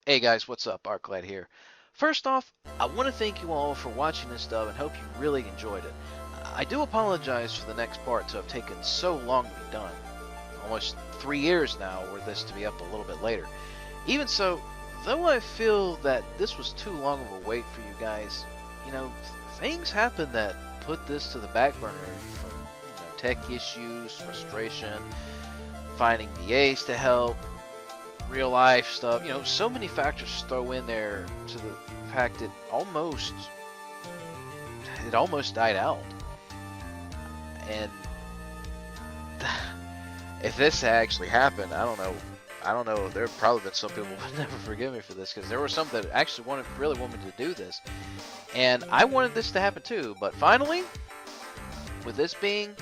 Hey guys, what's up? ArcLad here. First off, I want to thank you all for watching this dub and hope you really enjoyed it. I do apologize for the next part to have taken so long to be done. Almost 3 years now were this to be up a little bit later. Even so, though I feel that this was too long of a wait for you guys, you know, things happen that put this to the back burner from tech issues, frustration, finding VAs to help, real life stuff, so many factors throw in there to the fact it almost died out. And if this actually happened, I don't know, there have probably been some people who would never forgive me for this, because there were some that actually really wanted me to do this, and I wanted this to happen too. But finally, with this being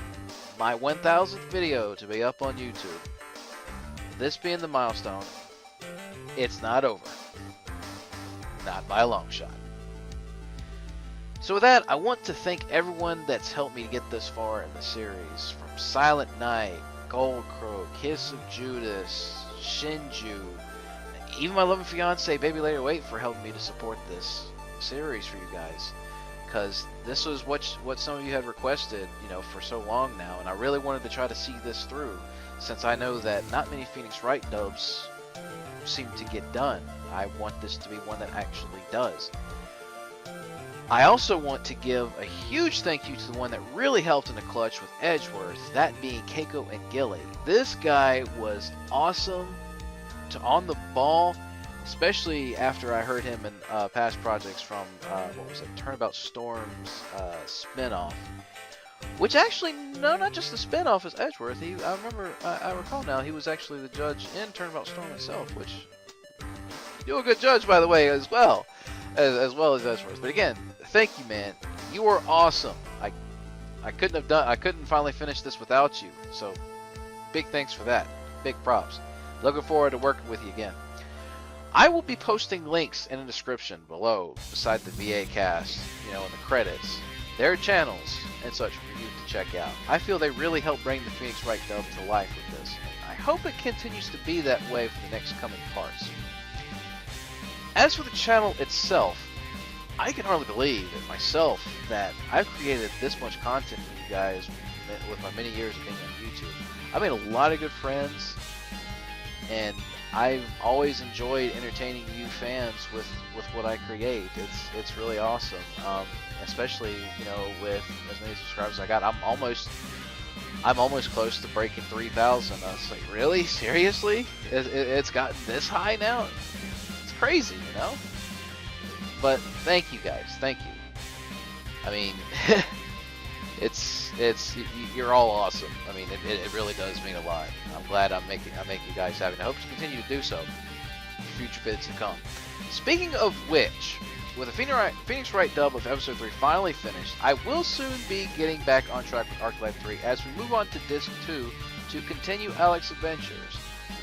my 1000th video to be up on YouTube, this being the milestone, it's not over. Not by a long shot. So with that, I want to thank everyone that's helped me to get this far in the series. From Silent Night, Gold Crow, Kiss of Judas, Shinju, even my loving fiance, Baby Later Wait, for helping me to support this series for you guys. Because this was what some of you had requested, for so long now, and I really wanted to try to see this through, since I know that not many Phoenix Wright dubs seem to get done. I want this to be one that actually does. I also want to give a huge thank you to the one that really helped in the clutch with Edgeworth, that being Keiko and Gilly. This guy was awesome, on the ball, especially after I heard him in past projects from, Turnabout Storm's spinoff. Which actually, no, not just the spinoff is Edgeworth. I recall now, he was actually the judge in Turnabout Storm itself, which, you're a good judge, by the way, as well as Edgeworth. But again, thank you, man. You were awesome. I couldn't finally finish this without you. So, big thanks for that. Big props. Looking forward to working with you again. I will be posting links in the description below, beside the VA cast, in the credits, their channels and such for you to check out. I feel they really help bring the Phoenix Wright dub to life with this. I hope it continues to be that way for the next coming parts. As for the channel itself, I can hardly believe it myself that I've created this much content for you guys with my many years of being on YouTube. I've made a lot of good friends, and I've always enjoyed entertaining you fans with what I create. It's really awesome, especially with as many subscribers as I got. I'm almost close to breaking 3,000. I was like, really, seriously? It's gotten this high now? It's crazy, But thank you guys, thank you. I mean, you're all awesome. I mean, it really does mean a lot. I'm glad I'm making you guys happy, and I hope to continue to do so for future vids to come. Speaking of which, with the Phoenix Wright dub of Episode 3 finally finished, I will soon be getting back on track with ArcLight 3 as we move on to Disc 2 to continue Alex's adventures.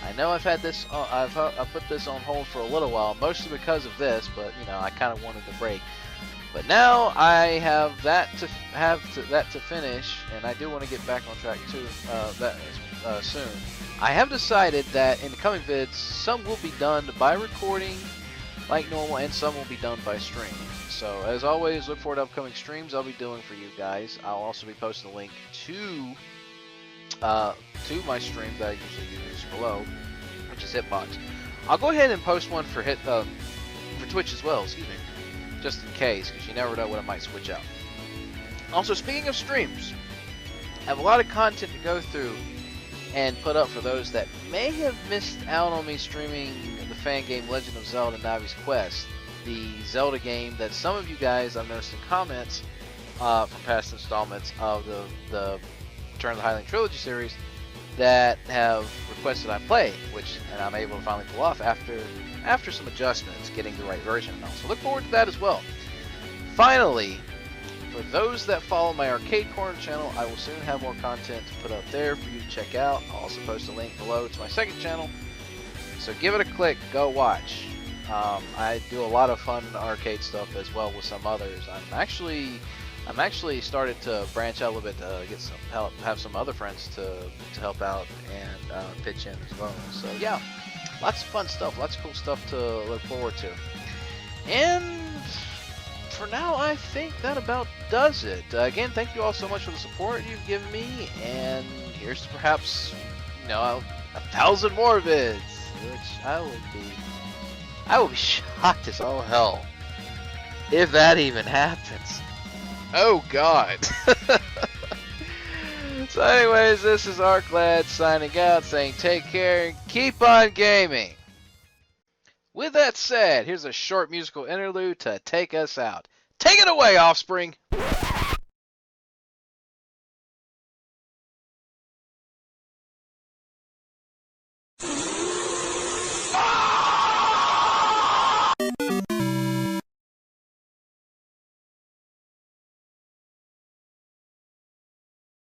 I know I've had this, I've put this on hold for a little while, mostly because of this, but I kind of wanted to break. But now I have that to finish, and I do want to get back on track too soon. I have decided that in the coming vids, some will be done by recording like normal, and some will be done by stream. So as always, look forward to upcoming streams I'll be doing for you guys. I'll also be posting a link to my stream that I usually use below, which is Hitbox. I'll go ahead and post one for Twitch as well, excuse me, just in case, because you never know when it might switch out. Also, speaking of streams, I have a lot of content to go through and put up for those that may have missed out on me streaming the fan game Legend of Zelda Navi's Quest, the Zelda game that some of you guys I've noticed in comments from past installments of the Return of the Highland Trilogy series that have requested I play, and I'm able to finally pull off after some adjustments, getting the right version and all. So look forward to that as well. Finally, for those that follow my Arcade Corner channel, I will soon have more content to put up there for you to check out. I'll also post a link below to my second channel So give it a click, go watch. I do a lot of fun arcade stuff as well with some others. I'm actually started to branch out a little bit to get some help, have some other friends to help out and pitch in as well. So yeah, lots of fun stuff, lots of cool stuff to look forward to. And for now, I think that about does it. Again, thank you all so much for the support you've given me, and here's to perhaps, 1,000 more vids, which I will be shocked as all hell if that even happens. Oh God. So anyways, this is Arklad signing out, saying take care and keep on gaming. With that said, here's a short musical interlude to take us out. Take it away, Offspring!